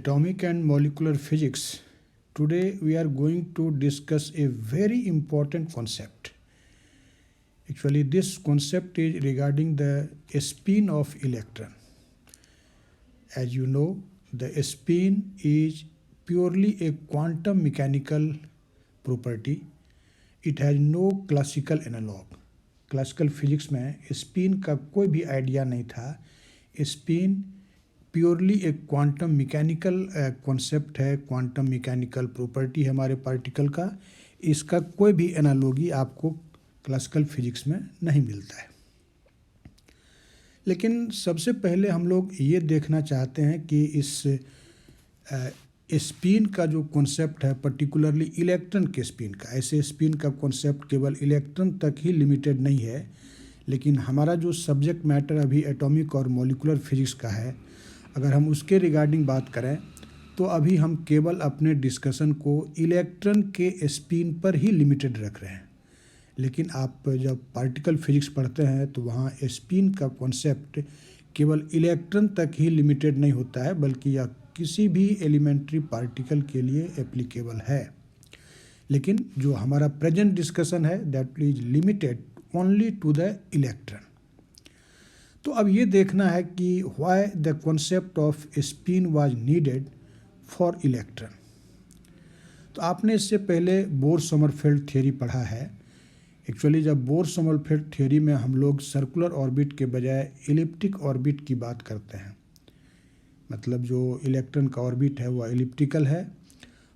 Atomic and molecular physics. Today we are going to discuss a very important concept. Actually, this concept is regarding the spin of electron. As you know, the spin is purely a quantum mechanical property. It has no classical analog. Classical physics में spin का कोई भी idea नहीं था. Spin purely एक quantum mechanical concept है, quantum mechanical property है हमारे पार्टिकल का. इसका कोई भी एनालॉजी आपको क्लासिकल फिजिक्स में नहीं मिलता है. लेकिन सबसे पहले हम लोग ये देखना चाहते हैं कि इस स्पिन का जो कॉन्सेप्ट है, पर्टिकुलरली इलेक्ट्रॉन के स्पिन का, ऐसे स्पिन का कॉन्सेप्ट केवल इलेक्ट्रॉन तक ही लिमिटेड नहीं है. लेकिन हमारा जो सब्जेक्ट मैटर अभी एटॉमिक और मॉलिक्यूलर फिजिक्स का है, अगर हम उसके रिगार्डिंग बात करें तो अभी हम केवल अपने डिस्कशन को इलेक्ट्रॉन के स्पिन पर ही लिमिटेड रख रहे हैं. लेकिन आप जब पार्टिकल फिजिक्स पढ़ते हैं तो वहाँ स्पिन का कॉन्सेप्ट केवल इलेक्ट्रॉन तक ही लिमिटेड नहीं होता है, बल्कि यह किसी भी एलिमेंट्री पार्टिकल के लिए एप्लीकेबल है. लेकिन जो हमारा प्रेजेंट डिस्कशन है that is limited only to the electron. तो अब ये देखना है कि why the concept of spin was needed for electron. तो आपने इससे पहले बोर समरफेल्ड थ्योरी पढ़ा है. एक्चुअली जब बोर समरफेल्ड थ्योरी में हम लोग सर्कुलर ऑर्बिट के बजाय एलिप्टिक ऑर्बिट की बात करते हैं, मतलब जो इलेक्ट्रॉन का ऑर्बिट है वह एलिप्टिकल है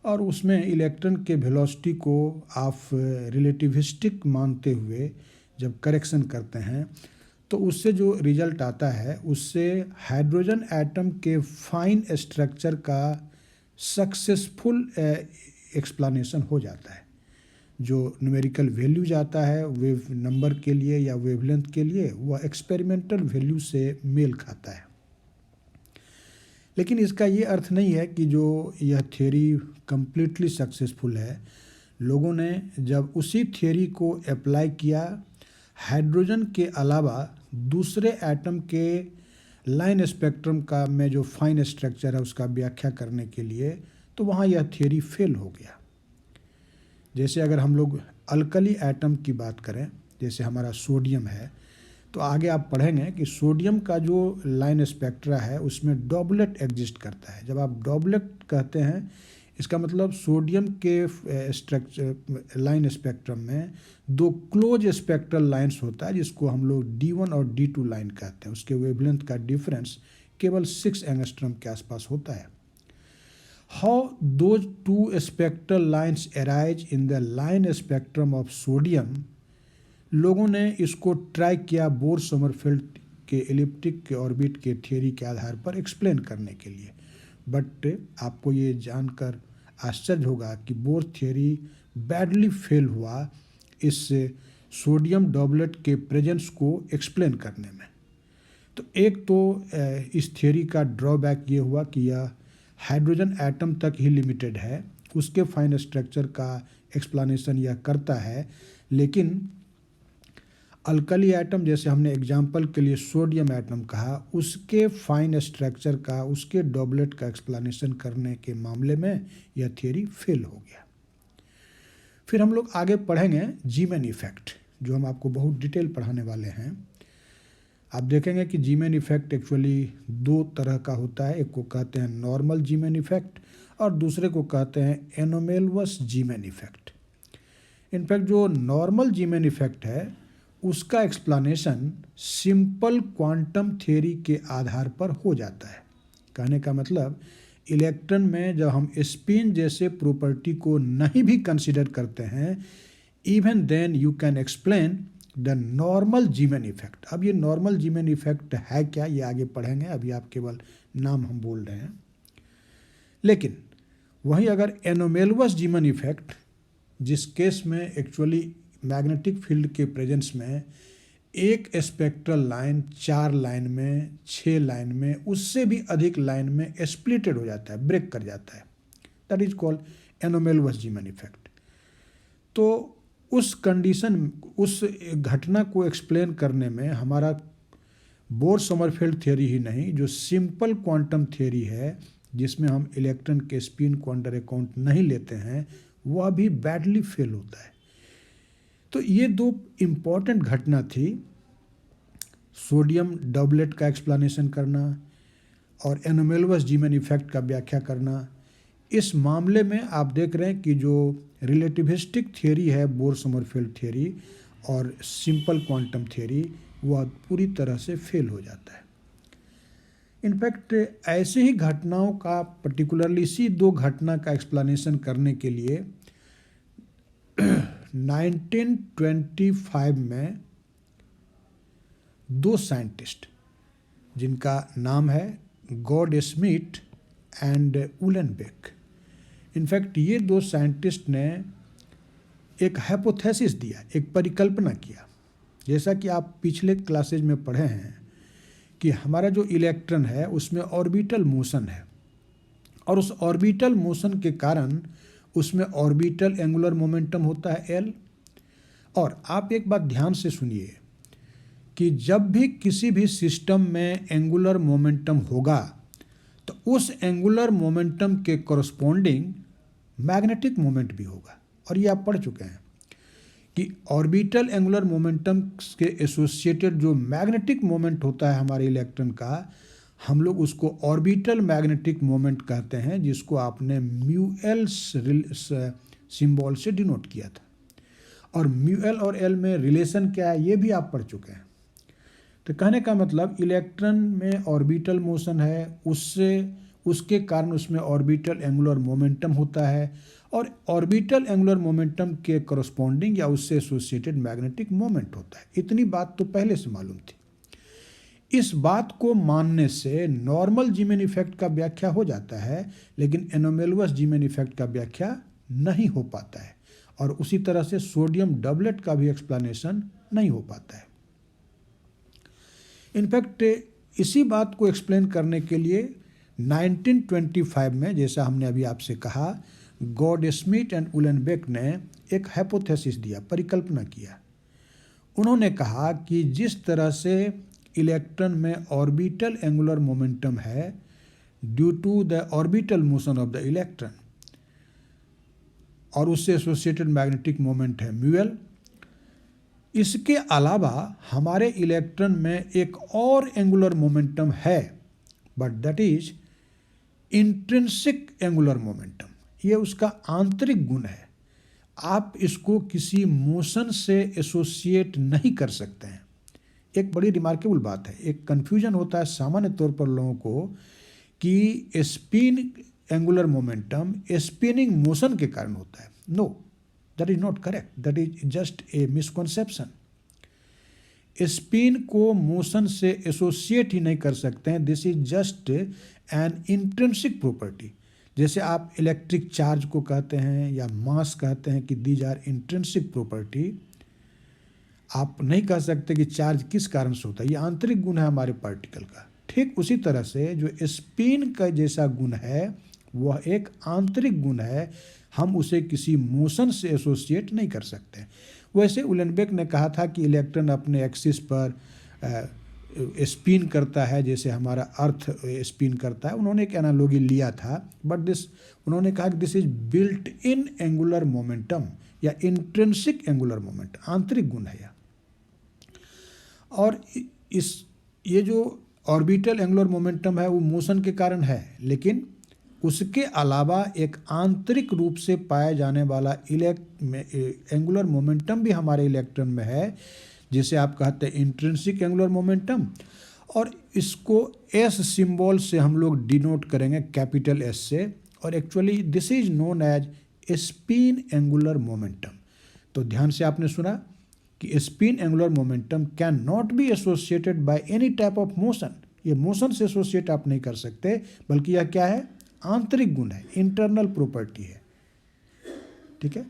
और उसमें इलेक्ट्रॉन के वेलोसिटी को आप रिलेटिविस्टिक मानते हुए जब करेक्शन करते हैं तो उससे जो रिजल्ट आता है उससे हाइड्रोजन एटम के फाइन स्ट्रक्चर का सक्सेसफुल एक्सप्लेनेशन हो जाता है. जो न्यूमेरिकल वैल्यू जाता है वेव नंबर के लिए या वेवलेंथ के लिए, वह एक्सपेरिमेंटल वैल्यू से मेल खाता है. लेकिन इसका ये अर्थ नहीं है कि जो यह थ्योरी कम्प्लीटली सक्सेसफुल है. लोगों ने जब उसी थ्योरी को अप्लाई किया हाइड्रोजन के अलावा दूसरे एटम के लाइन स्पेक्ट्रम का में जो फाइन स्ट्रक्चर है उसका व्याख्या करने के लिए, तो वहाँ यह थ्योरी फेल हो गया. जैसे अगर हम लोग अल्कली एटम की बात करें, जैसे हमारा सोडियम है, तो आगे आप पढ़ेंगे कि सोडियम का जो लाइन स्पेक्ट्रा है उसमें डॉबलेट एग्जिस्ट करता है. जब आप डॉबलेट कहते हैं इसका मतलब सोडियम के स्ट्रक्चर लाइन स्पेक्ट्रम में दो क्लोज स्पेक्ट्रल लाइंस होता है जिसको हम लोग D1 और D2 लाइन कहते हैं. उसके वेवलेंथ का डिफरेंस केवल 6 एंगस्ट्रॉम के आसपास होता है. How those two spectral lines arise in the line spectrum of sodium. लोगों ने इसको ट्राई किया बोर समरफेल्ड के एलिप्टिक के ऑर्बिट के थ्योरी के आधार पर एक्सप्लेन करने के लिए. बट आपको ये जानकर आश्चर्य होगा कि बोर थ्योरी बैडली फेल हुआ इस सोडियम डॉबलेट के प्रेजेंस को एक्सप्लेन करने में. तो एक तो इस थ्योरी का ड्रॉबैक ये हुआ कि यह हाइड्रोजन एटम तक ही लिमिटेड है. उसके फाइन स्ट्रक्चर का एक्सप्लेनेशन यह करता है, लेकिन अल्कली एटम, जैसे हमने एग्जाम्पल के लिए सोडियम एटम कहा, उसके फाइन स्ट्रक्चर का, उसके डॉबलेट का एक्सप्लेनेशन करने के मामले में यह थ्योरी फेल हो गया. फिर हम लोग आगे पढ़ेंगे जीमैन इफेक्ट, जो हम आपको बहुत डिटेल पढ़ाने वाले हैं. आप देखेंगे कि जीमैन इफेक्ट एक्चुअली दो तरह का होता है. एक को कहते हैं नॉर्मल जीमैन इफेक्ट और दूसरे को कहते हैं एनोमेलवस जीमैन इफेक्ट. इनफैक्ट जो नॉर्मल जीमैन इफेक्ट है उसका एक्सप्लेनेशन सिंपल क्वांटम थ्योरी के आधार पर हो जाता है. कहने का मतलब इलेक्ट्रॉन में जब हम स्पिन जैसे प्रॉपर्टी को नहीं भी कंसीडर करते हैं, even then you can explain the normal Zeeman effect. अब ये नॉर्मल जीमैन इफेक्ट है क्या, ये आगे पढ़ेंगे. अभी आप केवल नाम हम बोल रहे हैं. लेकिन वहीं अगर एनोमेलवस जीमैन इफेक्ट, जिस केस में एक्चुअली मैग्नेटिक फील्ड के प्रेजेंस में एक स्पेक्ट्रल लाइन 4 लाइन में, 6 लाइन में, उससे भी अधिक लाइन में स्प्लिटेड हो जाता है, ब्रेक कर जाता है, that is called anomalous Zeeman effect. तो उस कंडीशन, उस घटना को एक्सप्लेन करने में हमारा बोर समरफेल्ड थ्योरी ही नहीं, जो सिंपल क्वांटम थ्योरी है जिसमें हम इलेक्ट्रॉन के स्पिन को अंडर अकाउंट नहीं लेते हैं, वह भी बैडली फेल होता है। तो ये दो इम्पॉर्टेंट घटना थी, सोडियम डबलेट का एक्सप्लेनेशन करना और एनोमेलवस जीमैन इफेक्ट का व्याख्या करना। इस मामले में आप देख रहे हैं कि जो रिलेटिविस्टिक थियरी है, बोर समरफेल्ड थियरी और सिंपल क्वांटम थियरी, वह पूरी तरह से फेल हो जाता है। इनफैक्ट ऐसे ही घटनाओं का, पर्टिकुलरली इसी दो घटना का एक्सप्लेनेशन करने के लिए 1925 में दो साइंटिस्ट जिनका नाम है गॉडस्मिट एंड उलेनबेक, इनफैक्ट ये दो साइंटिस्ट ने एक हाइपोथेसिस दिया, एक परिकल्पना किया। जैसा कि आप पिछले क्लासेज में पढ़े हैं कि हमारा जो इलेक्ट्रॉन है उसमें ऑर्बिटल मोशन है और उस ऑर्बिटल मोशन के कारण उसमें ऑर्बिटल एंगुलर मोमेंटम होता है L। और आप एक बात ध्यान से सुनिए कि जब भी किसी भी सिस्टम में एंगुलर मोमेंटम होगा तो उस एंगुलर मोमेंटम के कॉरस्पॉन्डिंग मैग्नेटिक मोमेंट भी होगा। और ये आप पढ़ चुके हैं कि ऑर्बिटल एंगुलर मोमेंटम के एसोसिएटेड जो मैग्नेटिक मोमेंट होता है हमारे इलेक्ट्रॉन का, हम लोग उसको ऑर्बिटल मैग्नेटिक मोमेंट कहते हैं, जिसको आपने म्यू एल सिंबल से डिनोट किया था। और म्यू एल और एल में रिलेशन क्या है ये भी आप पढ़ चुके हैं। तो कहने का मतलब इलेक्ट्रॉन में ऑर्बिटल मोशन है, उसके कारण उसमें ऑर्बिटल एंगुलर मोमेंटम होता है और ऑर्बिटल एंगुलर मोमेंटम के कॉरस्पॉन्डिंग या उससे एसोसिएटेड मैग्नेटिक मोमेंट होता है। इतनी बात तो पहले से मालूम थी। इस बात को मानने से नॉर्मल जीमैन इफेक्ट का व्याख्या हो जाता है, लेकिन एनोमेलवस जीमैन इफेक्ट का व्याख्या नहीं हो पाता है और उसी तरह से सोडियम डबलेट का भी एक्सप्लेनेशन नहीं हो पाता है। इनफैक्ट इसी बात को एक्सप्लेन करने के लिए 1925 में, जैसा हमने अभी आपसे कहा, गॉडस्मिट एंड उलेनबेक ने एक हाइपोथेसिस दिया, परिकल्पना किया। उन्होंने कहा कि जिस तरह से इलेक्ट्रॉन में ऑर्बिटल एंगुलर मोमेंटम है due to the orbital motion of the electron और उससे एसोसिएटेड मैग्नेटिक मोमेंट है म्यूएल, इसके अलावा हमारे इलेक्ट्रॉन में एक और एंगुलर मोमेंटम है, but that is intrinsic angular momentum. ये उसका आंतरिक गुण है, आप इसको किसी मोशन से एसोसिएट नहीं कर सकते हैं। एक बड़ी रिमार्केबल बात है, एक कन्फ्यूजन होता है सामान्य तौर पर लोगों को कि spin angular momentum spinning motion के कारण होता है। No, that is not correct, that is just a misconception. Spin को मोशन से एसोसिएट ही नहीं कर सकते हैं, this is just an intrinsic property. जैसे आप इलेक्ट्रिक चार्ज को कहते हैं या मास कहते हैं कि दीज आर इंट्रिंसिक प्रॉपर्टी, आप नहीं कह सकते कि चार्ज किस कारण से होता है, ये आंतरिक गुण है हमारे पार्टिकल का। ठीक उसी तरह से जो स्पिन का जैसा गुण है वह एक आंतरिक गुण है, हम उसे किसी मोशन से एसोसिएट नहीं कर सकते। वैसे उलेनबेक ने कहा था कि इलेक्ट्रॉन अपने एक्सिस पर स्पिन करता है जैसे हमारा अर्थ स्पिन करता है। उन्होंने एक एनालॉजी लिया था, बट उन्होंने कहा कि this is built in angular momentum या इंट्रिंसिक एंगुलर मोमेंट, आंतरिक गुण है यह। और ये जो ऑर्बिटल एंगुलर मोमेंटम है वो मोशन के कारण है, लेकिन उसके अलावा एक आंतरिक रूप से पाया जाने वाला एंगुलर मोमेंटम भी हमारे इलेक्ट्रॉन में है, जिसे आप कहते हैं इंट्रिंसिक एंगुलर मोमेंटम। और इसको एस सिंबल से हम लोग डिनोट करेंगे, कैपिटल एस से, और actually this is known as spin angular momentum. तो ध्यान से आपने सुना कि spin angular momentum can not be associated by any type of motion. ये मोशन से एसोसिएट आप नहीं कर सकते, बल्कि यह क्या है, आंतरिक गुण है, इंटरनल प्रॉपर्टी है। ठीक है,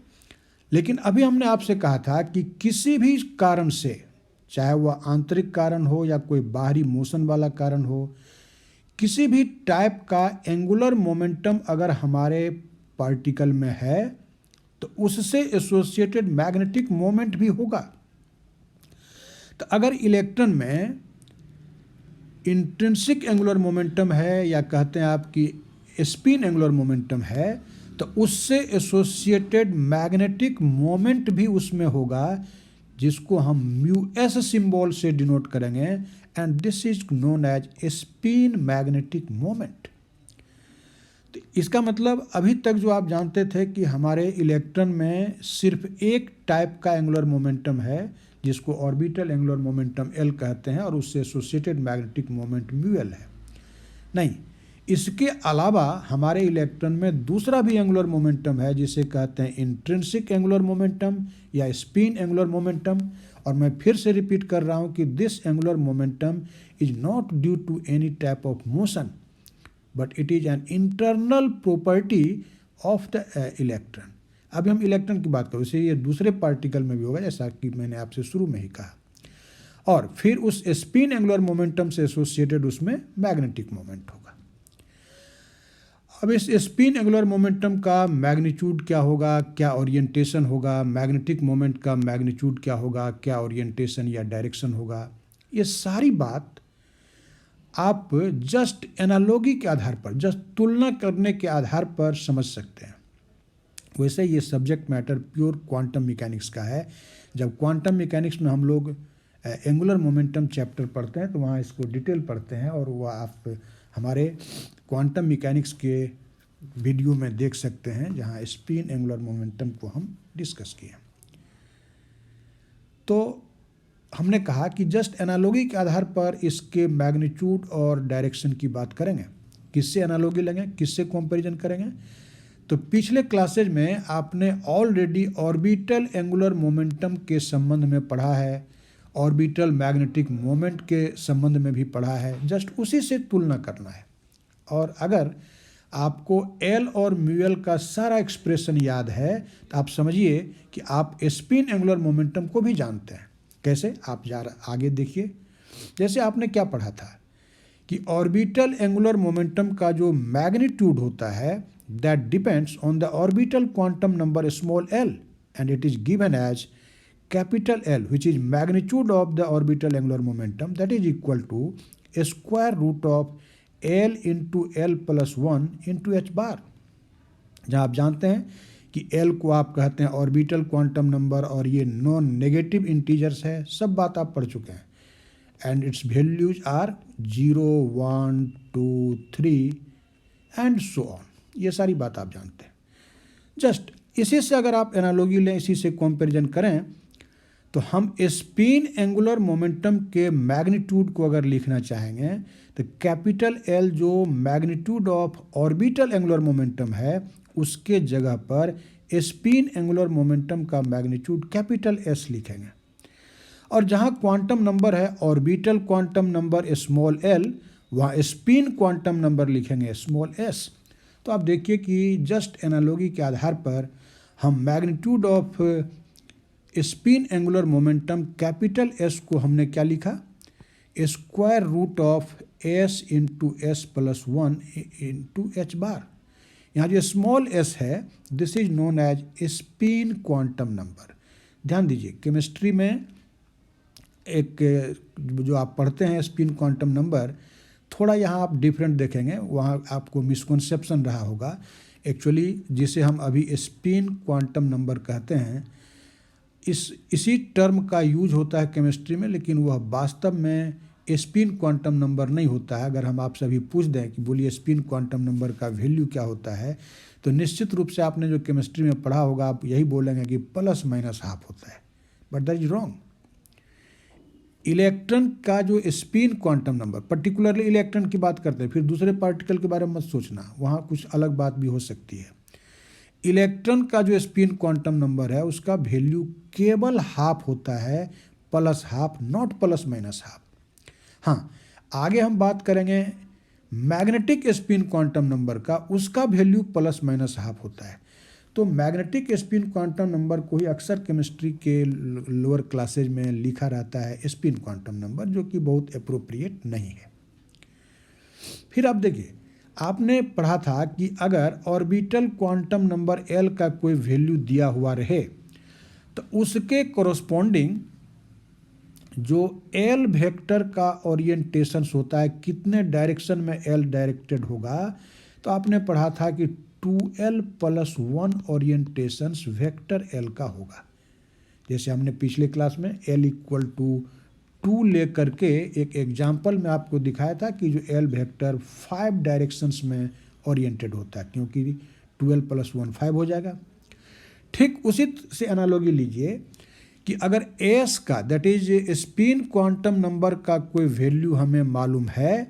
लेकिन अभी हमने आपसे कहा था कि किसी भी कारण से, चाहे वह आंतरिक कारण हो या कोई बाहरी मोशन वाला कारण हो, किसी भी टाइप का एंगुलर मोमेंटम अगर हमारे पार्टिकल में है तो उससे एसोसिएटेड मैग्नेटिक मोमेंट भी होगा। तो अगर इलेक्ट्रॉन में इंट्रिंसिक एंगुलर मोमेंटम है या कहते हैं आप कि स्पिन एंगुलर मोमेंटम है तो उससे एसोसिएटेड मैग्नेटिक मोमेंट भी उसमें होगा, जिसको हम म्यू एस सिंबल से डिनोट करेंगे, and this is known as spin magnetic moment. तो इसका मतलब अभी तक जो आप जानते थे कि हमारे इलेक्ट्रॉन में सिर्फ एक टाइप का एंगुलर मोमेंटम है जिसको ऑर्बिटल एंगुलर मोमेंटम एल कहते हैं और उससे associated magnetic moment mu L है। नहीं, इसके अलावा हमारे इलेक्ट्रॉन में दूसरा भी एंगुलर मोमेंटम है जिसे कहते हैं इंट्रिंसिक एंगुलर मोमेंटम या स्पिन एंगुलर मोमेंटम। और मैं फिर से रिपीट कर रहा हूं कि this angular momentum is not due to any type of motion, but it is an internal property of the electron. अभी हम इलेक्ट्रॉन की बात करें, उसे ये दूसरे पार्टिकल में भी होगा, जैसा कि मैंने आपसे शुरू में ही कहा। और फिर उस स्पिन एंगुलर मोमेंटम से एसोसिएटेड उसमें मैग्नेटिक मोमेंट होगा। अब इस स्पिन एंगुलर मोमेंटम का मैग्नीट्यूड क्या होगा, क्या ओरिएंटेशन होगा, मैग्नेटिक मोमेंट का मैग्नीट्यूड क्या होगा, क्या ओरिएंटेशन या डायरेक्शन होगा, ये सारी बात आप जस्ट एनालॉजी के आधार पर, जस्ट तुलना करने के आधार पर समझ सकते हैं। वैसे ये subject matter pure quantum mechanics का है। जब क्वांटम मैकेनिक्स में हम लोग एंगुलर मोमेंटम चैप्टर पढ़ते हैं तो वहाँ इसको डिटेल पढ़ते हैं, और वह आप हमारे क्वांटम मैकेनिक्स के वीडियो में देख सकते हैं जहाँ स्पिन एंगुलर मोमेंटम को हम डिस्कस किए। तो हमने कहा कि जस्ट एनालॉजी के आधार पर इसके मैग्नीट्यूड और डायरेक्शन की बात करेंगे। किससे एनालॉजी लेंगे, किससे कंपैरिजन करेंगे? तो पिछले क्लासेज में आपने ऑलरेडी ऑर्बिटल एंगुलर मोमेंटम के संबंध में पढ़ा है, ऑर्बिटल मैग्नेटिक मोमेंट के संबंध में भी पढ़ा है, जस्ट उसी से तुलना करना है। और अगर आपको एल और म्यूएल का सारा एक्सप्रेशन याद है तो आप समझिए कि आप स्पिन एंगुलर मोमेंटम को भी जानते हैं। कैसे? आप आगे देखिए। जैसे आपने क्या पढ़ा था कि ऑर्बिटल एंगुलर मोमेंटम का जो मैग्नीट्यूड होता है that depends on the orbital quantum number small l, and it is given as capital L, which is magnitude of the orbital angular momentum, that is equal to a square root of L into L plus 1 into h bar। जहाँ आप जानते हैं कि L को आप कहते हैं orbital quantum number और ये नॉन नेगेटिव इंटीजर्स है, सब बात आप पढ़ चुके हैं, and its values are 0, 1, 2, 3 and so on. ये सारी बात आप जानते हैं। जस्ट इसी से अगर आप एनालॉजी लें, इसी से कंपैरिजन करें, तो हम स्पिन एंगुलर मोमेंटम के मैग्नीट्यूड को अगर लिखना चाहेंगे तो कैपिटल एल जो magnitude of orbital angular momentum है उसके जगह पर स्पिन एंगुलर मोमेंटम का मैग्नीट्यूड कैपिटल एस लिखेंगे। और जहां क्वांटम नंबर है orbital quantum number small L, वहाँ स्पिन क्वांटम नंबर लिखेंगे स्मॉल एस। तो आप देखिए कि जस्ट एनालॉजी के आधार पर हम magnitude of spin angular momentum capital S को हमने क्या लिखा, square root of S into S plus 1 into H bar. यहाँ जो स्मॉल एस है this is known as spin quantum number. ध्यान दीजिए, केमिस्ट्री में एक जो आप पढ़ते हैं स्पिन क्वांटम नंबर, थोड़ा यहाँ आप डिफरेंट देखेंगे, वहाँ आपको मिसकॉन्सेप्शन रहा होगा। एक्चुअली जिसे हम अभी स्पिन क्वांटम नंबर कहते हैं, इसी टर्म का यूज होता है केमिस्ट्री में, लेकिन वह वास्तव में स्पिन क्वांटम नंबर नहीं होता है। अगर हम आपसे अभी पूछ दें कि बोलिए स्पिन क्वांटम नंबर का वैल्यू क्या होता है, तो निश्चित रूप से आपने जो केमिस्ट्री में पढ़ा होगा आप यही बोलेंगे कि प्लस माइनस हाफ होता है, but that is wrong. Electron का जो spin quantum number, particularly electron की बात करते हैं, फिर दूसरे पार्टिकल के बारे में मत सोचना, वहाँ कुछ अलग बात भी हो सकती है। इलेक्ट्रॉन का जो स्पिन क्वांटम नंबर है उसका वैल्यू केवल हाफ होता है, plus half, not plus minus half. हाँ, आगे हम बात करेंगे मैग्नेटिक स्पिन क्वांटम नंबर का, उसका वैल्यू प्लस माइनस हाफ होता है। तो मैग्नेटिक स्पिन क्वांटम नंबर को ही अक्सर केमिस्ट्री के लोअर क्लासेज में लिखा रहता है स्पिन क्वांटम नंबर, जो कि बहुत अप्रोप्रिएट नहीं है। फिर आप देखिए, आपने पढ़ा था कि अगर ऑर्बिटल क्वांटम नंबर एल का कोई वैल्यू दिया हुआ रहे तो उसके कोरोस्पोंडिंग जो एल वेक्टर का ओरिएंटेशन होता है, कितने डायरेक्शन में एल डायरेक्टेड होगा, तो आपने पढ़ा था कि 2l + 1 ओरिएंटेशंस वेक्टर l का होगा। जैसे हमने पिछले क्लास में l = 2 लेकर के एक एग्जाम्पल में आपको दिखाया था कि जो l वेक्टर 5 डायरेक्शंस में ओरिएंटेड होता है, क्योंकि 2l + 1 5 हो जाएगा। ठीक उसी से एनालॉजी लीजिए कि अगर s का, that is spin quantum number का कोई वैल्यू हमें मालूम है,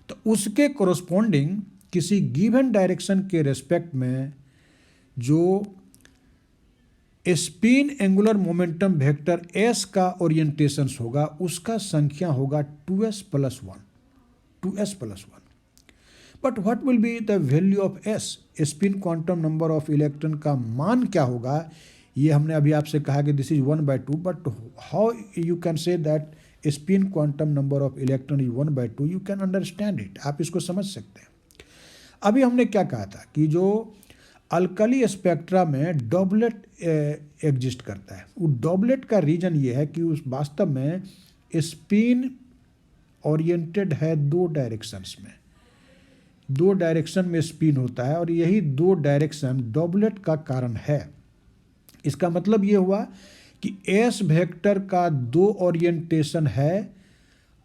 तो उसके कोरोस्पोंडिंग किसी गिवन डायरेक्शन के रेस्पेक्ट में जो spin angular momentum vector s का ओरिएंटेशंस होगा, उसका संख्या होगा 2s + 1, 2s + 1। But what will be the value of s? Spin quantum number of electron का मान क्या होगा? ये हमने अभी आपसे कहा कि this is 1/2, but how you can say that spin quantum number of electron is 1/2? You can understand it, आप इसको समझ सकते हैं। अभी हमने क्या कहा था कि जो अल्कली स्पेक्ट्रा में डॉबलेट एग्जिस्ट करता है, वो डॉबलेट का रीजन ये है कि उस वास्तव में स्पिन ओरिएंटेड है 2 डायरेक्शंस में, 2 डायरेक्शन में स्पिन होता है, और यही 2 डायरेक्शन डॉबलेट का कारण है। इसका मतलब ये हुआ कि एस वेक्टर का 2 ओरिएंटेशन है,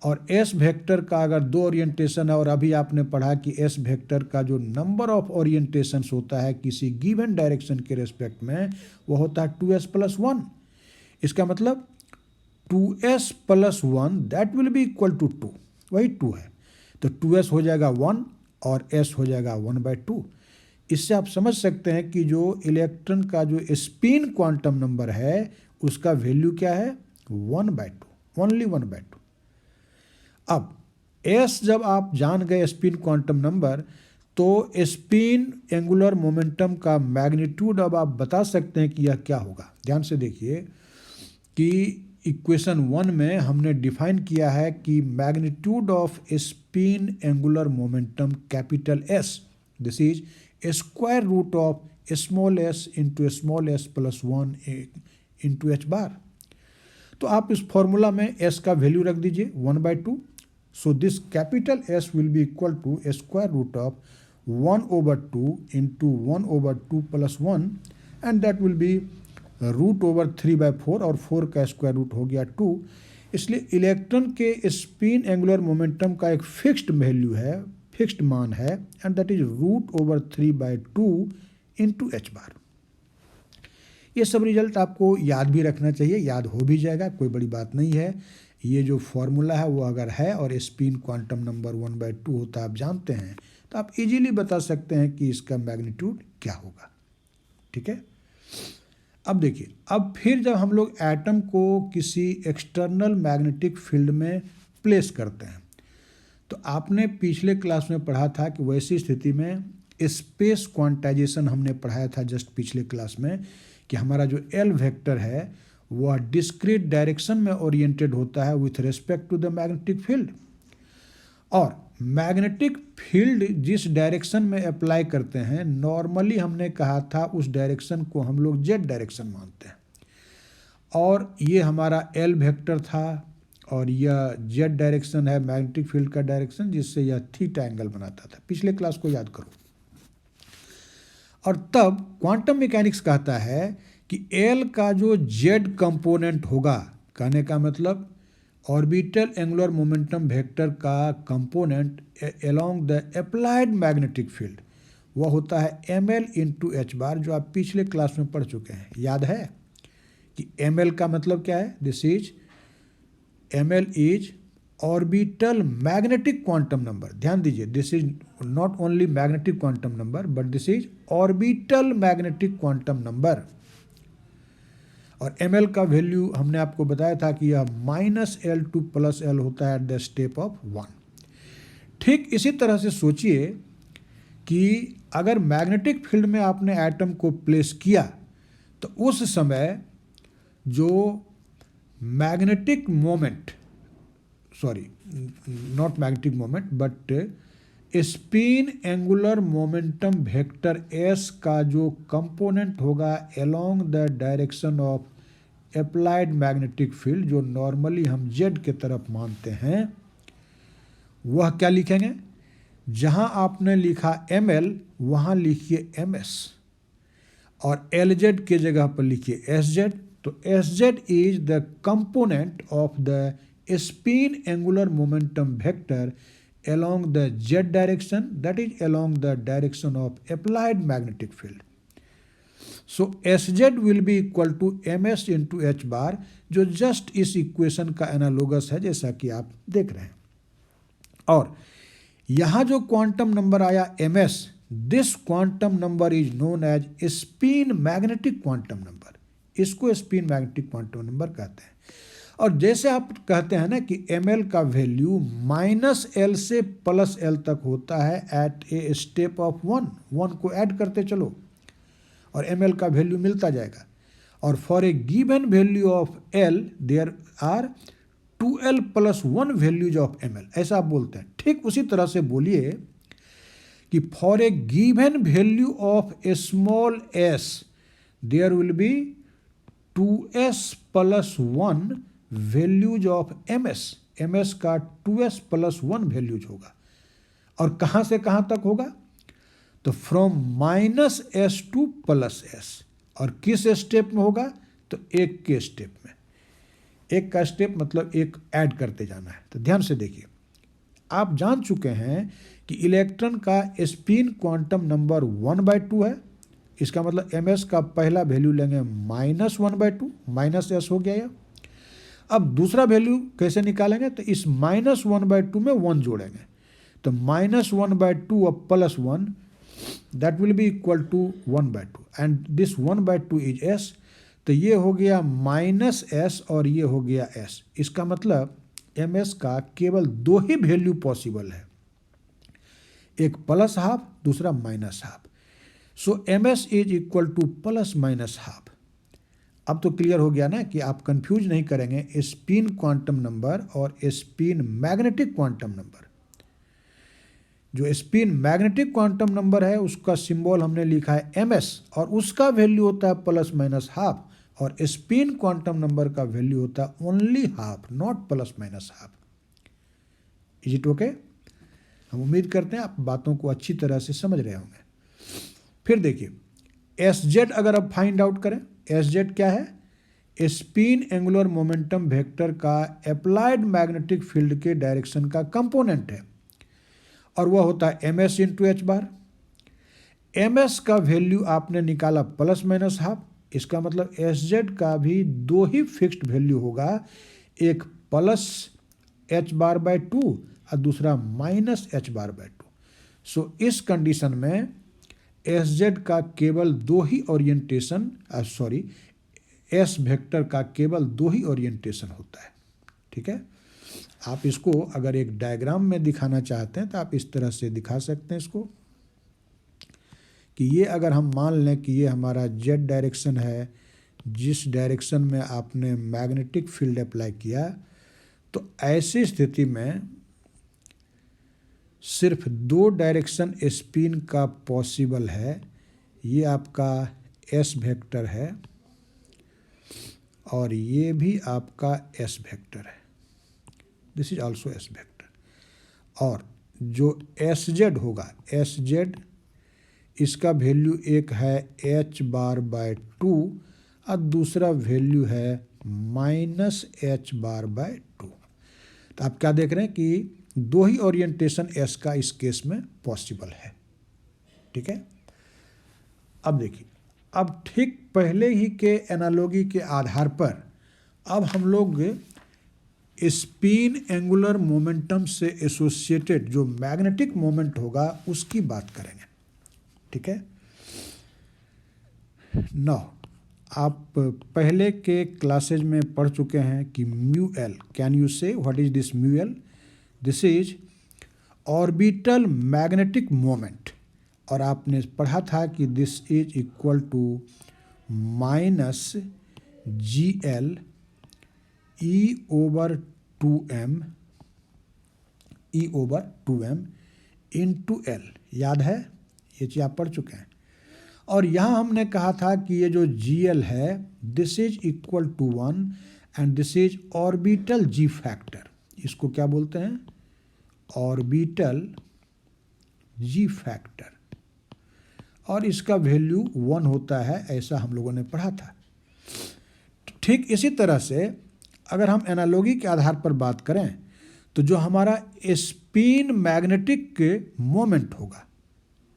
और एस वेक्टर का अगर 2 ओरिएंटेशन है, और अभी आपने पढ़ा कि एस वेक्टर का जो नंबर ऑफ ओरिएंटेशंस होता है किसी गिवन डायरेक्शन के रेस्पेक्ट में, वो होता है 2s + 1। इसका मतलब 2s + 1 that will be equal to 2, वही 2 है, तो 2s हो जाएगा 1 और s हो जाएगा 1/2। इससे आप समझ सकते हैं कि जो इलेक्ट्रॉन का जो स्पिन क्वांटम नंबर है उसका वैल्यू क्या है? 1/2, ओनली 1/2। अब s जब आप जान गए स्पिन क्वांटम नंबर, तो स्पिन एंगुलर मोमेंटम का मैग्नीट्यूड अब आप बता सकते हैं कि यह क्या होगा। ध्यान से देखिए कि इक्वेशन 1 में हमने डिफाइन किया है कि magnitude of spin angular momentum capital S, this is square root of small s into small s + 1 into h bar. तो आप इस फॉर्मूला में s का वैल्यू रख दीजिए 1/2। So this capital S will be equal to square root of 1/2 into 1/2 + 1, and that will be √3/4, और 4 का square root हो गया 2। इसलिए इलेक्ट्रॉन के स्पिन एंगुलर मोमेंटम का एक फिक्स्ड वैल्यू है, फिक्स्ड मान है, and that is √3/2 into h बार। ये सब रिजल्ट आपको याद भी रखना चाहिए, याद हो भी जाएगा, कोई बड़ी बात नहीं है। ये जो फॉर्मूला है वो अगर है और स्पिन क्वांटम नंबर 1/2 होता है आप जानते हैं, तो आप इजीली बता सकते हैं कि इसका मैग्नीट्यूड क्या होगा। ठीक है, अब देखिए, अब फिर जब हम लोग एटम को किसी एक्सटर्नल मैग्नेटिक फील्ड में प्लेस करते हैं, तो आपने पिछले क्लास में पढ़ा था कि वैसी स्थिति में स्पेस क्वांटाइजेशन हमने पढ़ाया था जस्ट पिछले क्लास में, कि हमारा जो एल वेक्टर है वह डिस्क्रीट डायरेक्शन में ओरिएंटेड होता है with respect to the magnetic field, और मैग्नेटिक फील्ड जिस डायरेक्शन में अप्लाई करते हैं, नॉर्मली हमने कहा था उस डायरेक्शन को हम लोग जेड डायरेक्शन मानते हैं, और ये हमारा एल वेक्टर था, और यह जेड डायरेक्शन है मैग्नेटिक फील्ड का डायरेक्शन, जिससे यह थीटा एंगल बनाता था। पिछले क्लास को याद करो। और तब क्वांटम मैकेनिक्स कहता है कि एल का जो जेड कंपोनेंट होगा, कहने का मतलब ऑर्बिटल एंगुलर मोमेंटम वेक्टर का component along the applied magnetic field, वह होता है ml इंटू h बार, जो आप पिछले क्लास में पढ़ चुके हैं। याद है कि ml का मतलब क्या है? This is ml is orbital magnetic quantum number. ध्यान दीजिए, this is not only magnetic quantum number, but this is orbital magnetic quantum number. और ml का वैल्यू हमने आपको बताया था कि यह -L2 + L होता है एट द स्टेप ऑफ 1। ठीक इसी तरह से सोचिए कि अगर मैग्नेटिक फील्ड में आपने एटम को प्लेस किया, तो उस समय जो magnetic moment, sorry not magnetic moment but spin angular momentum vector S का जो कंपोनेंट होगा along the direction of applied magnetic field, जो नॉर्मली हम जेड के तरफ मानते हैं, वह क्या लिखेंगे? जहां आपने लिखा ml वहां लिखिए ms और lz के जगह पर लिखिए sz। तो sz is the component of the spin angular momentum vector along the z direction, that is along the direction of applied magnetic field. So Sz will be equal to ms into h bar, जो just इस equation का analogous है जैसा कि आप देख रहे हैं। और यहाँ जो क्वांटम नंबर आया ms, this quantum number is known as spin magnetic quantum number. इसको स्पिन मैग्नेटिक क्वांटम नंबर कहते हैं। और जैसे आप कहते हैं ना कि ml का वैल्यू -l से +l तक होता है एट ए स्टेप ऑफ 1 को ऐड करते चलो और ml का वैल्यू मिलता जाएगा। और for a given value of l there are 2l + 1 values of ml, ऐसा आप बोलते हैं। ठीक उसी तरह से बोलिए कि for a given value of a small s there will be 2s + 1 values of ms का 2s + 1 वैल्यूज होगा। और कहाँ से कहाँ तक होगा? तो फ्रॉम -s टू +s। और किस स्टेप में होगा? तो एक के स्टेप में। एक का स्टेप मतलब एक ऐड करते जाना है। तो ध्यान से देखिए, आप जान चुके हैं कि इलेक्ट्रॉन का स्पिन क्वांटम नंबर 1/2 है। इसका मतलब ms का पहला वैल्यू लेंगे -1/2, -s हो गया। अब दूसरा वैल्यू कैसे निकालेंगे? तो इस -1/2 में 1 जोड़ेंगे। तो -1/2 of +1 that will be equal to 1/2 and this 1/2 is s। तो ये हो गया -s और ये हो गया s। इसका मतलब ms का केवल 2 ही वैल्यू पॉसिबल है, एक +½ दूसरा -½ सो ms इज इक्वल टू ±½ अब तो क्लियर हो गया ना कि आप कंफ्यूज नहीं करेंगे स्पिन क्वांटम नंबर और स्पिन मैग्नेटिक क्वांटम नंबर। जो स्पिन मैग्नेटिक क्वांटम नंबर है उसका सिंबल हमने लिखा है ms और उसका वैल्यू होता है ±½ और स्पिन क्वांटम नंबर का वैल्यू होता है only ½ not ±½ is it okay? हम उम्मीद करते हैं आप बातों को अच्छी तरह से समझ रहे होंगे। फिर देखिए Sz अगर आप फाइंड आउट करें, Sz क्या है? स्पिन एंगुलर मोमेंटम वेक्टर का अप्लाइड मैग्नेटिक फील्ड के डायरेक्शन का कंपोनेंट है और वह होता है ms इंटू h बार। ms का वैल्यू आपने निकाला ±½ इसका मतलब Sz का भी 2 ही फिक्स्ड वैल्यू होगा, एक +h/2 और दूसरा -h/2। सो इस कंडीशन में Sz का केवल 2 ही ओरिएंटेशन S वेक्टर का केवल 2 ही ओरिएंटेशन होता है। ठीक है, आप इसको अगर एक डायग्राम में दिखाना चाहते हैं तो आप इस तरह से दिखा सकते हैं इसको कि ये अगर हम मान लें कि ये हमारा z डायरेक्शन है, जिस डायरेक्शन में आपने मैग्नेटिक फील्ड अप्लाई किया, तो ऐसी स्थिति में सिर्फ 2 डायरेक्शन स्पिन का पॉसिबल है। ये आपका S वेक्टर है और ये भी आपका S वेक्टर है, this is also S vector. और जो Sz होगा, Sz इसका वैल्यू एक है h/2 और दूसरा वैल्यू है -h/2। तो आप क्या देख रहे हैं कि 2 ही ओरिएंटेशन S का इस केस में पॉसिबल है। ठीक है, अब देखिए, अब ठीक पहले ही के एनालॉजी के आधार पर अब हम लोग स्पिन एंगुलर मोमेंटम से एसोसिएटेड जो मैग्नेटिक मोमेंट होगा उसकी बात करेंगे। ठीक है, नाउ आप पहले के क्लासेज में पढ़ चुके हैं कि μL, can you say what is this μL? This is orbital magnetic moment और आपने पढ़ा था कि this is equal to -GL E/2m into L। याद है, ये चीज़ आप पढ़ चुके हैं। और यहाँ हमने कहा था कि ये जो GL है this is equal to 1 and this is orbital G factor. इसको क्या बोलते हैं? ऑर्बिटल जी फैक्टर, और इसका वैल्यू 1 होता है, ऐसा हम लोगों ने पढ़ा था। ठीक इसी तरह से अगर हम एनालॉजी के आधार पर बात करें तो जो हमारा स्पिन मैग्नेटिक मोमेंट होगा,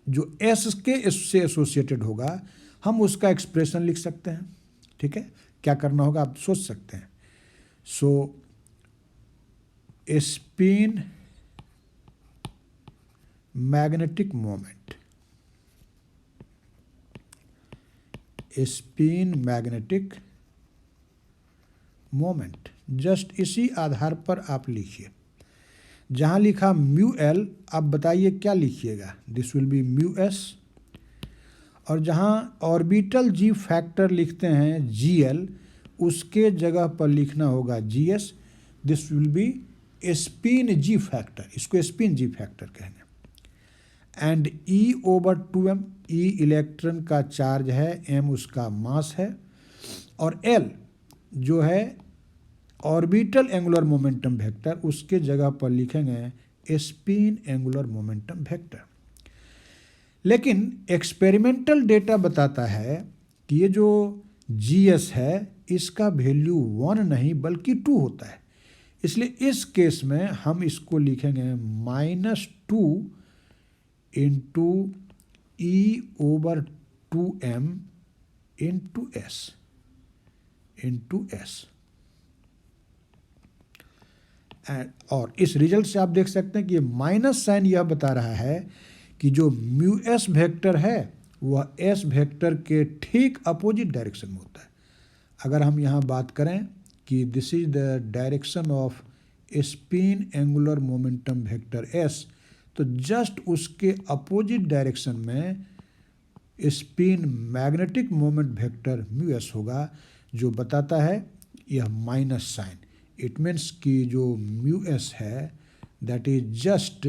जो एस के इससे एसोसिएटेड होगा, हम उसका एक्सप्रेशन लिख सकते हैं। ठीक है, क्या करना होगा आप सोच सकते हैं। So spin magnetic moment, spin magnetic moment, just इसी आधार पर आप लिखिए। जहां लिखा म्यू एल, आप बताइए क्या लिखिएगा। This will be mu S. और जहां ऑर्बिटल जी फैक्टर लिखते हैं जी एल, उसके जगह पर लिखना होगा G S. This will be spin ji factor, इसको स्पिन जी फैक्टर कहेंगे। And E over 2m, E electron का चार्ज है, m उसका मास है, और l जो है ऑर्बिटल एंगुलर मोमेंटम वेक्टर, उसके जगह पर लिखेंगे स्पिन एंगुलर मोमेंटम वेक्टर। लेकिन एक्सपेरिमेंटल डेटा बताता है कि ये जो जीएस है इसका वैल्यू 1 नहीं बल्कि 2 होता है। इसलिए इस केस में हम इसको लिखेंगे -2 इंटू ई ओवर 2m इंटू एस। और इस रिजल्ट से आप देख सकते हैं कि ये माइनस साइन यह बता रहा है कि जो म्यू एस वेक्टर है वह एस वेक्टर के ठीक अपोजिट डायरेक्शन में होता है। अगर हम यहाँ बात करें कि this is the direction of spin angular momentum vector S, तो जस्ट उसके अपोजिट डायरेक्शन में spin magnetic moment vector mu S होगा, जो बताता है यह माइनस साइन। इट मीन्स कि जो म्यू एस है that is just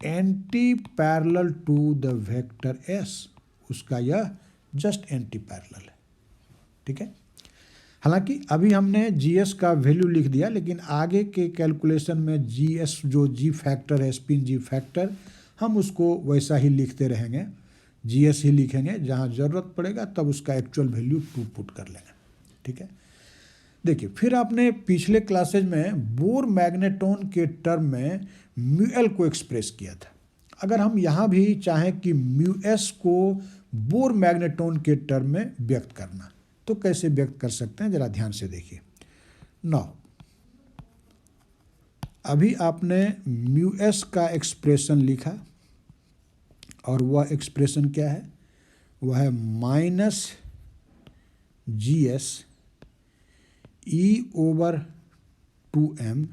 anti parallel to the vector S, उसका यह जस्ट एंटी पैरेलल है। ठीक है, हालांकि अभी हमने जीएस का वैल्यू लिख दिया, लेकिन आगे के कैलकुलेशन में जीएस जो जी फैक्टर है, स्पिन जी फैक्टर, हम उसको वैसा ही लिखते रहेंगे, जीएस ही लिखेंगे, जहाँ ज़रूरत पड़ेगा तब उसका एक्चुअल वैल्यू 2 पुट कर लेंगे। ठीक है, देखिए फिर आपने पिछले क्लासेज में बोर मैग्नेटोन के टर्म में म्यू एल को एक्सप्रेस किया था। अगर हम यहाँ भी चाहें कि म्यू एस को बोर मैग्नेटोन के टर्म में व्यक्त करना, तो कैसे व्यक्त कर सकते हैं, जरा ध्यान से देखिए। नाउ अभी आपने म्यू एस का एक्सप्रेशन लिखा, और वह एक्सप्रेशन क्या है, वह है -GS ई ओवर 2m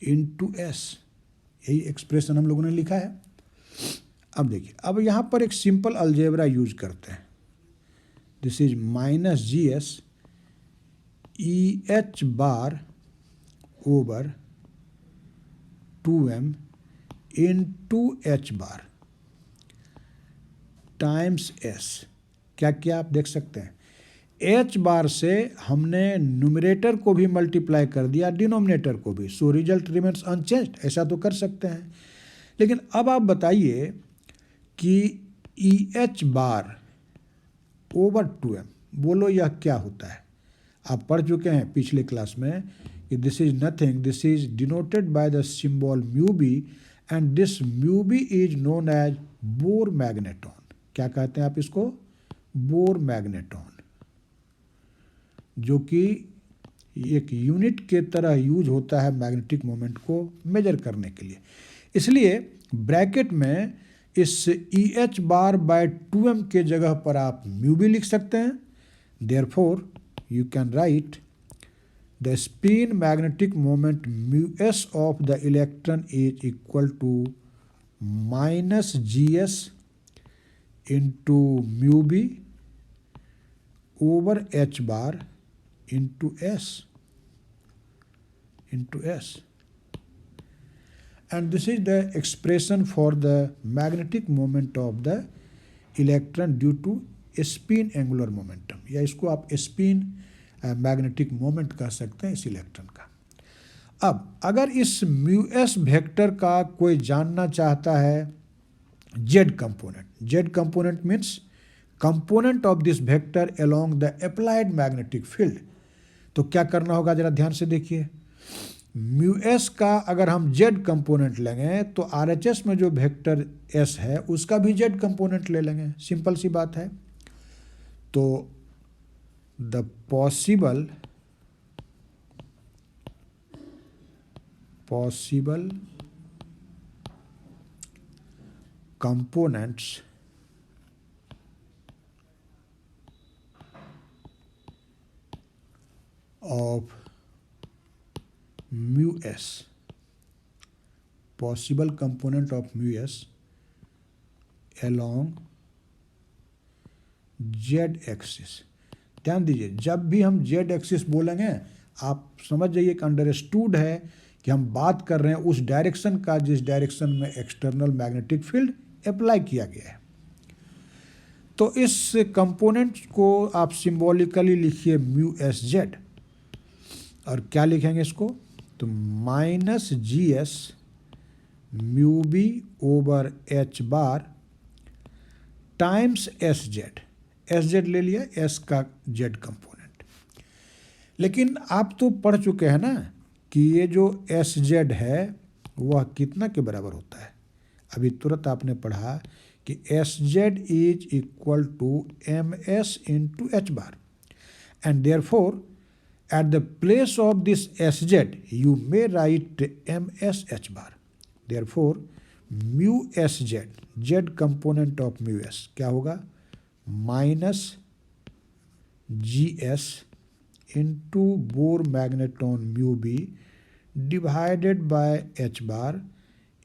इंटू एस। यही एक्सप्रेशन हम लोगों ने लिखा है। अब देखिए, अब यहाँ पर एक सिंपल अलजेब्रा यूज करते हैं। This is -GS E H bar over 2m into H bar times S. क्या क्या आप देख सकते हैं, एच बार से हमने न्यूमरेटर को भी मल्टीप्लाई कर दिया, डिनोमिनेटर को भी, सो रिजल्ट रिमेन्स अनचेंज्ड। ऐसा तो कर सकते हैं, लेकिन अब आप बताइए कि ई एच बार ओवर 2m, बोलो यह क्या होता है। आप पढ़ चुके हैं पिछले क्लास में कि this is nothing, this is denoted by the symbol mu B, and this mu B is known as Bohr magneton. क्या कहते हैं आप इसको, बोर मैग्नेटोन, जो कि एक यूनिट के तरह यूज होता है मैग्नेटिक मोमेंट को मेजर करने के लिए। इसलिए ब्रैकेट में इस ई एच बार बाय 2m के जगह पर आप म्यू भी लिख सकते हैं। Therefore you can write the spin magnetic moment mu S of the electron is equal to -GS into mu B over H bar into S, and this is the expression for the magnetic moment of the electron due to spin angular momentum, या इसको आप spin magnetic moment कह सकते हैं इस electron का। अब अगर इस म्यू एस वेक्टर का कोई जानना चाहता है Z component. Z component means component of this vector along the applied magnetic field. तो क्या करना होगा जरा ध्यान से देखिए, म्यू एस का अगर हम z कंपोनेंट लेंगे तो RHS में जो वेक्टर s है उसका भी z कंपोनेंट ले लेंगे, सिंपल सी बात है। तो the possible components of mu s, possible component of mu s along z axis. ध्यान दीजिए, जब भी हम z एक्सिस बोलेंगे आप समझ जाइए कि अंडरस्टूड है कि हम बात कर रहे हैं उस डायरेक्शन का जिस डायरेक्शन में एक्सटर्नल मैग्नेटिक फील्ड अप्लाई किया गया है। तो इस कंपोनेंट को आप सिंबॉलिकली लिखिए म्यू एस जेड, और क्या लिखेंगे इसको, तो minus G S mu B over H bar times S Z ले लिया, एस का जेड कंपोनेंट। लेकिन आप तो पढ़ चुके हैं ना कि ये जो एस जेड है वह कितना के बराबर होता है। अभी तुरंत आपने पढ़ा कि S Z is equal to M S into H bar, and therefore at the place of this S Z you may write M S H bar. Therefore mu S Z, Z component of mu S क्या होगा, minus G S into Bohr magneton mu B divided by H bar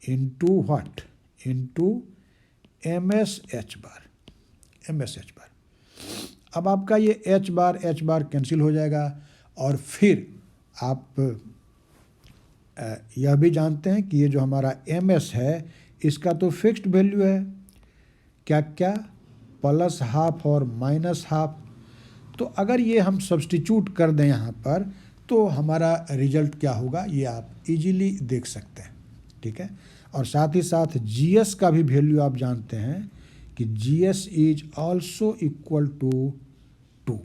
into what, into M S H bar. अब आपका ये H bar cancel हो जाएगा, और फिर आप यह भी जानते हैं कि ये जो हमारा एम एस है इसका तो फिक्स्ड वैल्यू है, क्या क्या, प्लस हाफ और माइनस हाफ। तो अगर ये हम सब्स्टिट्यूट कर दें यहाँ पर तो हमारा रिजल्ट क्या होगा ये आप इजीली देख सकते हैं, ठीक है। और साथ ही साथ जीएस का भी वैल्यू आप जानते हैं कि GS is also equal to 2।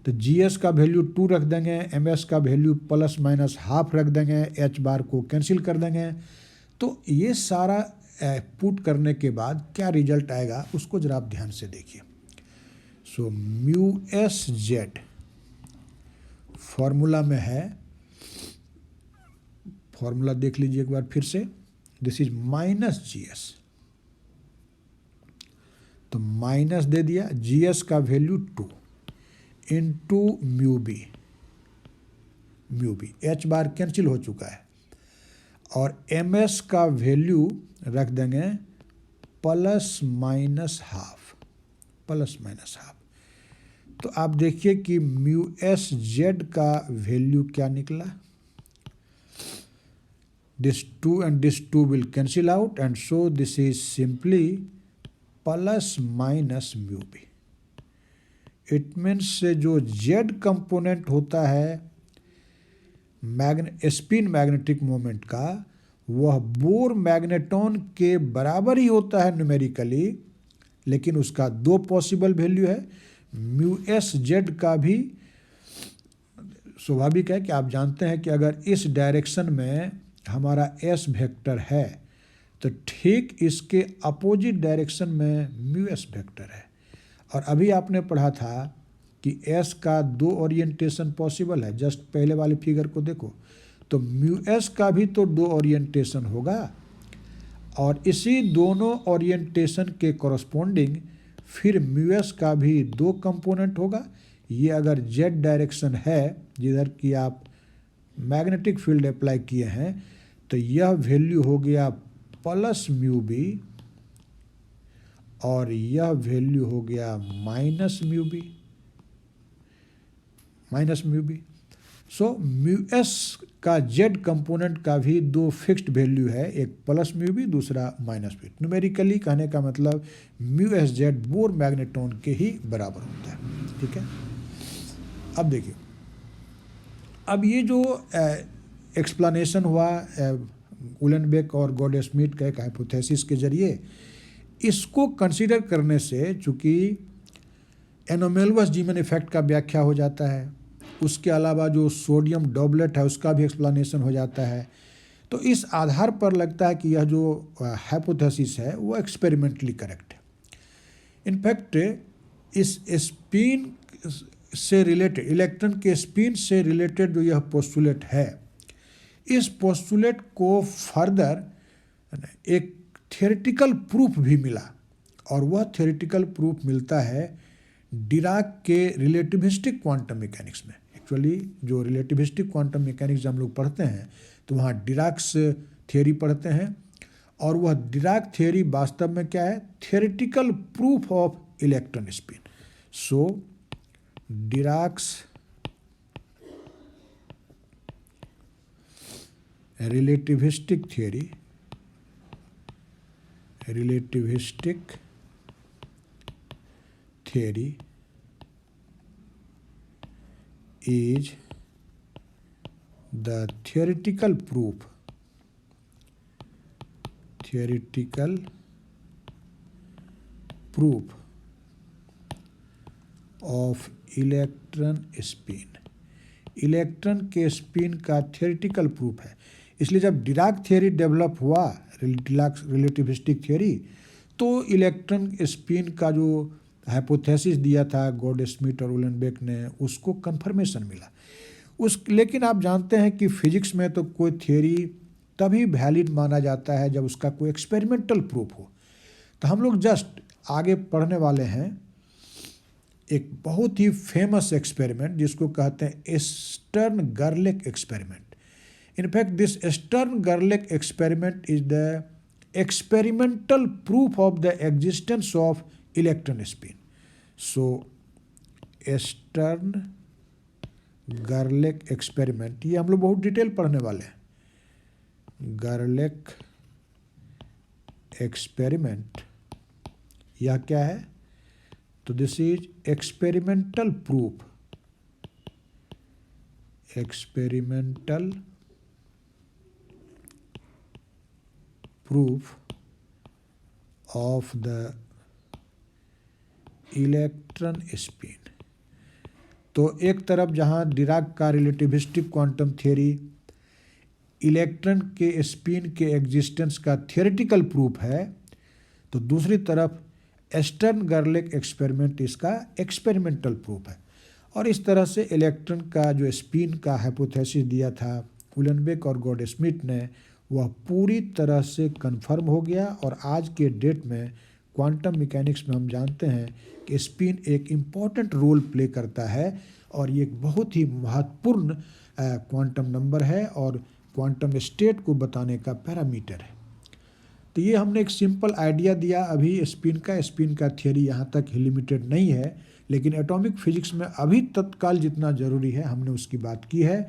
तो जीएस का वैल्यू 2 रख देंगे, एमएस का वैल्यू प्लस माइनस हाफ रख देंगे, एच बार को कैंसिल कर देंगे। तो ये सारा पुट करने के बाद क्या रिजल्ट आएगा उसको जरा आप ध्यान से देखिए। So mu S Z formula में है, फॉर्मूला देख लीजिए एक बार फिर से, this is minus G S, तो माइनस दे दिया, जी एस का value 2 into mu B, H bar cancel हो चुका है, और एम एस का वैल्यू रख देंगे प्लस माइनस हाफ। तो आप देखिए कि म्यू एस जेड का वैल्यू क्या निकला, this 2 and this 2 will cancel out, and so this is simply plus minus mu b. It means जो z कंपोनेंट होता है स्पिन मैग्नेटिक मोमेंट का वह बोर मैग्नेटॉन के बराबर ही होता है न्यूमेरिकली, लेकिन उसका 2 पॉसिबल वैल्यू है। म्यू एस जेड का भी स्वाभाविक है कि आप जानते हैं कि अगर इस डायरेक्शन में हमारा एस वेक्टर है तो ठीक इसके अपोजिट डायरेक्शन में म्यू एस वेक्टर है। और अभी आपने पढ़ा था कि एस का 2 ओरिएंटेशन पॉसिबल है, जस्ट पहले वाले फिगर को देखो, तो म्यू एस का भी तो 2 ओरिएंटेशन होगा, और इसी दोनों ओरिएंटेशन के कॉरस्पॉन्डिंग फिर म्यू एस का भी 2 कंपोनेंट होगा। ये अगर जेड डायरेक्शन है जिधर कि आप मैग्नेटिक फील्ड अप्लाई किए हैं, तो यह वैल्यू हो गया प्लस म्यू बी, और यह वैल्यू हो गया minus mu B. So mu S का जेड कंपोनेंट का भी 2 फिक्स्ड वैल्यू है, एक प्लस म्यू बी, दूसरा माइनस म्यू। न्यूमेरिकली कहने का मतलब mu S Z Bohr magneton के ही बराबर होता है, ठीक है। अब देखिए, अब ये जो एक्सप्लेनेशन हुआ उलेनबेक और गॉडस्मिट का एक हाइपोथेसिस के जरिए इसको कंसीडर करने से चूँकि एनोमेलवस जीमन इफेक्ट का व्याख्या हो जाता है, उसके अलावा जो सोडियम डॉबलेट है उसका भी एक्सप्लेनेशन हो जाता है। तो इस आधार पर लगता है कि यह जो हाइपोथेसिस है वो एक्सपेरिमेंटली करेक्ट है। इनफैक्ट इस स्पिन से रिलेटेड, इलेक्ट्रॉन के स्पिन से रिलेटेड जो यह पोस्टुलेट है, इस पोस्टुलेट को फर्दर एक थियोरेटिकल प्रूफ भी मिला, और वह थियोरेटिकल प्रूफ मिलता है डिराक के रिलेटिविस्टिक क्वांटम मैकेनिक्स में। एक्चुअली जो रिलेटिविस्टिक क्वांटम मैकेनिक्स हम लोग पढ़ते हैं तो वहाँ डिराक्स थियोरी पढ़ते हैं, और वह डिराक थियोरी वास्तव में क्या है, theoretical proof of electron spin. So Dirac's relativistic theory, is the theoretical proof of electron spin. Electron के स्पिन का थियोरेटिकल प्रूफ है। इसलिए जब डिराक थियोरी डेवलप हुआ, डिराक रिलेटिविस्टिक थियोरी, तो इलेक्ट्रॉन स्पिन का जो हाइपोथेसिस दिया था गॉडस्मिट और उलेनबेक ने, उसको कंफर्मेशन मिला। लेकिन आप जानते हैं कि फिजिक्स में तो कोई थियोरी तभी वैलिड माना जाता है जब उसका कोई एक्सपेरिमेंटल प्रूफ हो। तो हम लोग जस्ट आगे पढ़ने वाले हैं एक बहुत ही फेमस एक्सपेरिमेंट जिसको कहते हैं स्टर्न गर्लिक एक्सपेरिमेंट। इनफैक्ट दिस स्टर्न गर्लिक experiment is the experimental proof of the existence of electron spin. So Stern गर्लिक एक्सपेरिमेंट, ये हम लोग बहुत डिटेल पढ़ने वाले हैं। गर्लिक एक्सपेरिमेंट यह क्या है, तो this is experimental proof of the electron spin. तो एक तरफ जहां डिराक का रिलेटिविस्टिक क्वांटम थ्योरी इलेक्ट्रॉन के स्पिन के एग्जिस्टेंस का थियोरेटिकल प्रूफ है, तो दूसरी तरफ स्टर्न गर्लिक एक्सपेरिमेंट इसका एक्सपेरिमेंटल प्रूफ है। और इस तरह से इलेक्ट्रॉन का जो स्पिन का हाइपोथेसिस दिया था उलेनबेक और गॉडस्मिट ने, वह पूरी तरह से कंफर्म हो गया। और आज के डेट में क्वांटम मैकेनिक्स में हम जानते हैं कि स्पिन एक इम्पॉर्टेंट रोल प्ले करता है, और ये एक बहुत ही महत्वपूर्ण क्वांटम नंबर है और क्वांटम स्टेट को बताने का पैरामीटर है। तो ये हमने एक सिंपल आइडिया दिया अभी स्पिन का थियोरी यहाँ तक ही लिमिटेड नहीं है, लेकिन एटॉमिक फिजिक्स में अभी तत्काल जितना ज़रूरी है हमने उसकी बात की है।